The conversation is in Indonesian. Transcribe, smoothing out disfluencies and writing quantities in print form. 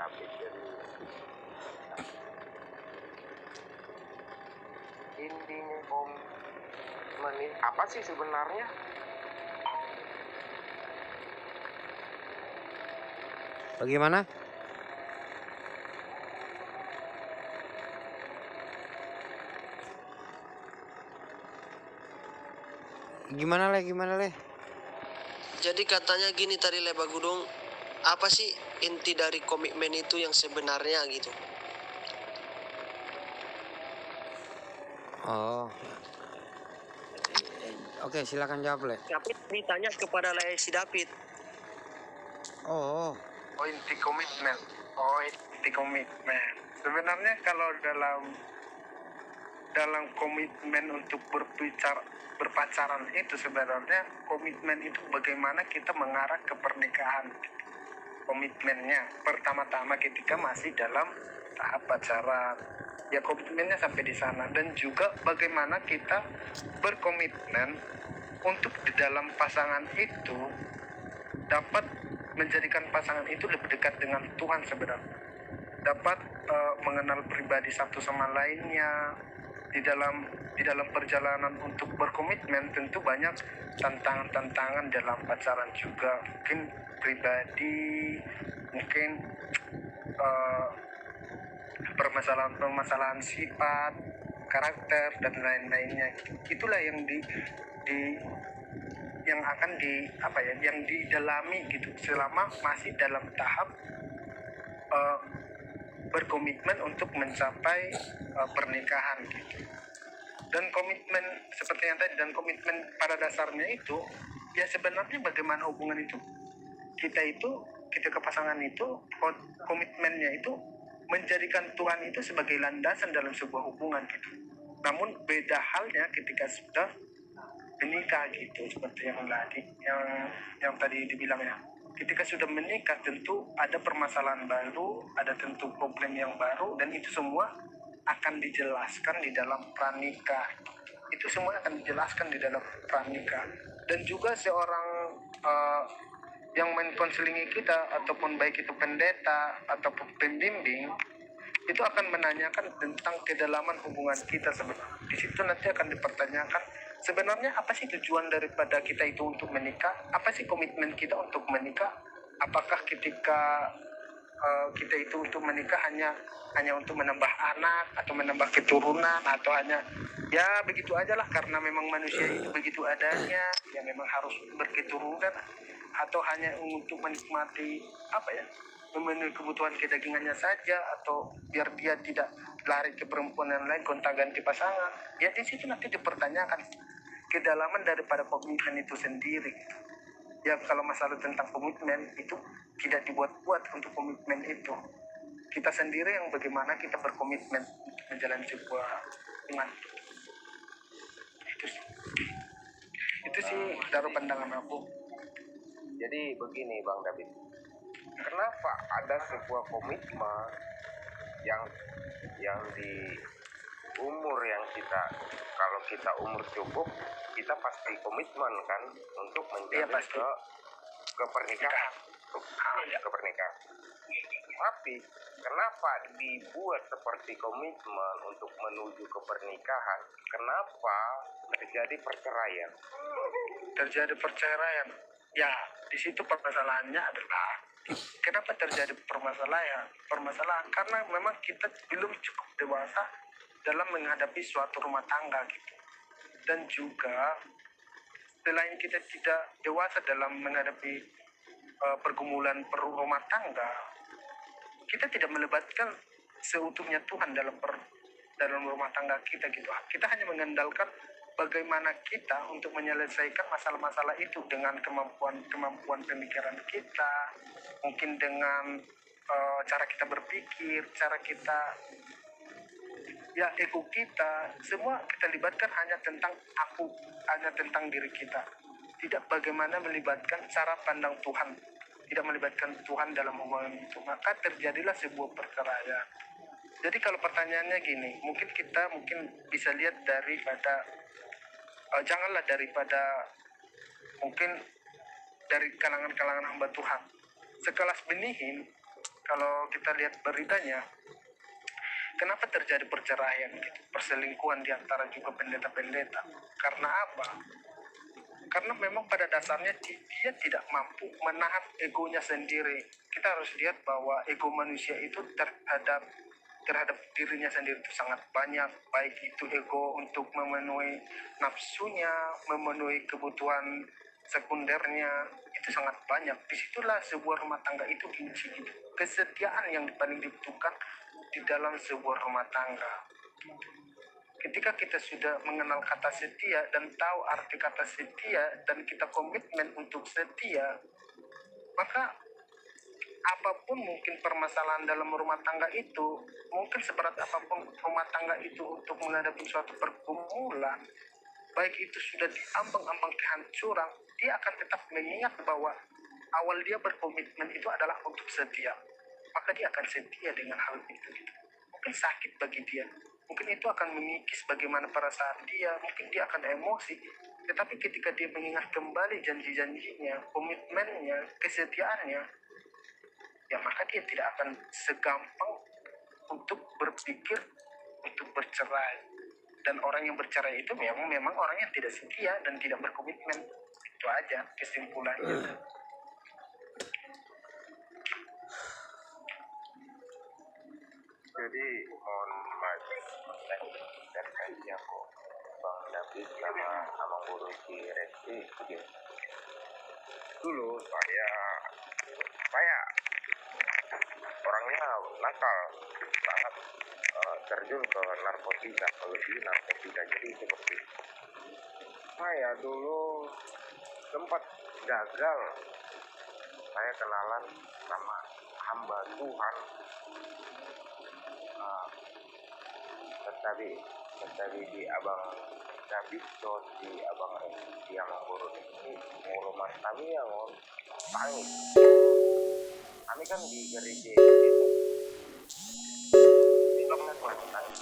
David. Jadi intinya komitmen ini apa sih sebenarnya? Bagaimana? Gimana le? Jadi katanya gini tadi Le Bagudung, apa sih inti dari komitmen itu yang sebenarnya gitu? Oh. Oke, silakan jawab Le. Tapi ditanya kepada Le si David. Oh, inti komitmen. Sebenarnya kalau dalam komitmen untuk berpacaran itu sebenarnya komitmen itu bagaimana kita mengarah ke pernikahan. Komitmennya pertama-tama ketika masih dalam tahap pacaran, ya komitmennya sampai di sana, dan juga bagaimana kita berkomitmen untuk di dalam pasangan itu dapat menjadikan pasangan itu lebih dekat dengan Tuhan sebenarnya, dapat mengenal pribadi satu sama lainnya. Di dalam perjalanan untuk berkomitmen tentu banyak tantangan dalam pacaran juga, mungkin pribadi, mungkin permasalahan sifat, karakter dan lain-lainnya. Itulah yang yang akan yang didalami gitu selama masih dalam tahap berkomitmen untuk mencapai pernikahan gitu. Dan komitmen seperti yang tadi, dan komitmen pada dasarnya itu ya sebenarnya bagaimana hubungan itu kita ke pasangan itu, komitmennya itu menjadikan Tuhan itu sebagai landasan dalam sebuah hubungan gitu. Namun beda halnya ketika sudah menikah gitu, seperti yang tadi dibilang ya. Ketika sudah menikah tentu ada permasalahan baru, ada tentu problem yang baru, dan itu semua akan dijelaskan di dalam pranikah. Itu semua akan dijelaskan di dalam pranikah. Dan juga seorang yang menkonselingi kita, ataupun baik itu pendeta ataupun pembimbing, itu akan menanyakan tentang kedalaman hubungan kita sebenarnya. Di situ nanti akan dipertanyakan sebenarnya apa sih tujuan daripada kita itu untuk menikah, apa sih komitmen kita untuk menikah, apakah ketika kita itu untuk menikah hanya untuk menambah anak atau menambah keturunan, atau hanya ya begitu aja lah karena memang manusia itu begitu adanya, ya memang harus berketurunan, atau hanya untuk menikmati memenuhi kebutuhan kedagingannya saja, atau biar dia tidak lari ke perempuan yang lain gonta-ganti pasangan. Ya di situ nanti dipertanyakan kedalaman daripada komitmen itu sendiri. Ya kalau masalah tentang komitmen itu tidak dibuat-buat untuk komitmen itu. Kita sendiri yang bagaimana kita berkomitmen untuk menjalani sebuah hubungan. Itu sih dari pandangan aku. Jadi begini Bang David, kenapa ada sebuah komitmen yang di umur yang kita, kalau kita umur cukup kita pasti komitmen kan untuk menjalin ke pernikahan, ke pernikahan. Tapi kenapa dibuat seperti komitmen untuk menuju ke pernikahan? Kenapa terjadi perceraian? Terjadi perceraian. Ya, di situ permasalahannya adalah kenapa terjadi permasalahan karena memang kita belum cukup dewasa dalam menghadapi suatu rumah tangga gitu. Dan juga selain kita tidak dewasa dalam menghadapi pergumulan rumah tangga, kita tidak melibatkan seutuhnya Tuhan dalam rumah tangga kita gitu. Kita hanya mengandalkan bagaimana kita untuk menyelesaikan masalah-masalah itu dengan kemampuan pemikiran kita, mungkin dengan cara kita berpikir, cara kita, ya ego kita, semua kita libatkan hanya tentang hanya tentang diri kita. Tidak bagaimana melibatkan cara pandang Tuhan, tidak melibatkan Tuhan dalam hubungan itu, maka terjadilah sebuah perceraian. Jadi kalau pertanyaannya gini, mungkin kita bisa lihat daripada janganlah daripada mungkin dari kalangan hamba Tuhan sekelas Benihin. kalau kita lihat beritanya, kenapa terjadi perceraian gitu, perselingkuhan di antara juga pendeta-pendeta? Karena apa? Karena memang pada dasarnya dia tidak mampu menahan egonya sendiri. Kita harus lihat bahwa ego manusia itu terhadap dirinya sendiri itu sangat banyak, baik itu ego untuk memenuhi nafsunya, memenuhi kebutuhan sekundernya, itu sangat banyak. Disitulah sebuah rumah tangga itu diuji gitu. Kesetiaan yang paling dibutuhkan di dalam sebuah rumah tangga. Ketika kita sudah mengenal kata setia dan tahu arti kata setia dan kita komitmen untuk setia, maka apapun mungkin permasalahan dalam rumah tangga itu, mungkin seberat apapun rumah tangga itu untuk menghadapi suatu pergumulan, baik itu sudah diambang-ambang kehancuran, dia akan tetap mengingat bahwa awal dia berkomitmen itu adalah untuk setia. Maka dia akan setia dengan hal itu gitu. Mungkin sakit bagi dia, mungkin itu akan mengikis bagaimana perasaan dia, mungkin dia akan emosi, tetapi ketika dia mengingat kembali janji-janjinya, komitmennya, kesetiaannya, ya maka dia tidak akan segampang untuk berpikir untuk bercerai. Dan orang yang bercerai itu memang orang yang tidak setia dan tidak berkomitmen. Itu aja kesimpulannya. Jadi mohon maaf intervensi aku Bang David sama Abang Guru si Resti begini. Dulu saya orangnya nakal sangat, terjun ke narkotika, lebih narkotika. Jadi seperti saya dulu sempat gagal, saya kenalan sama hamba Tuhan, tetapi di Abang David di Abang Resti yang guru ini nguluman kami yang tangis. Kami kan di gereja itu kan tangis.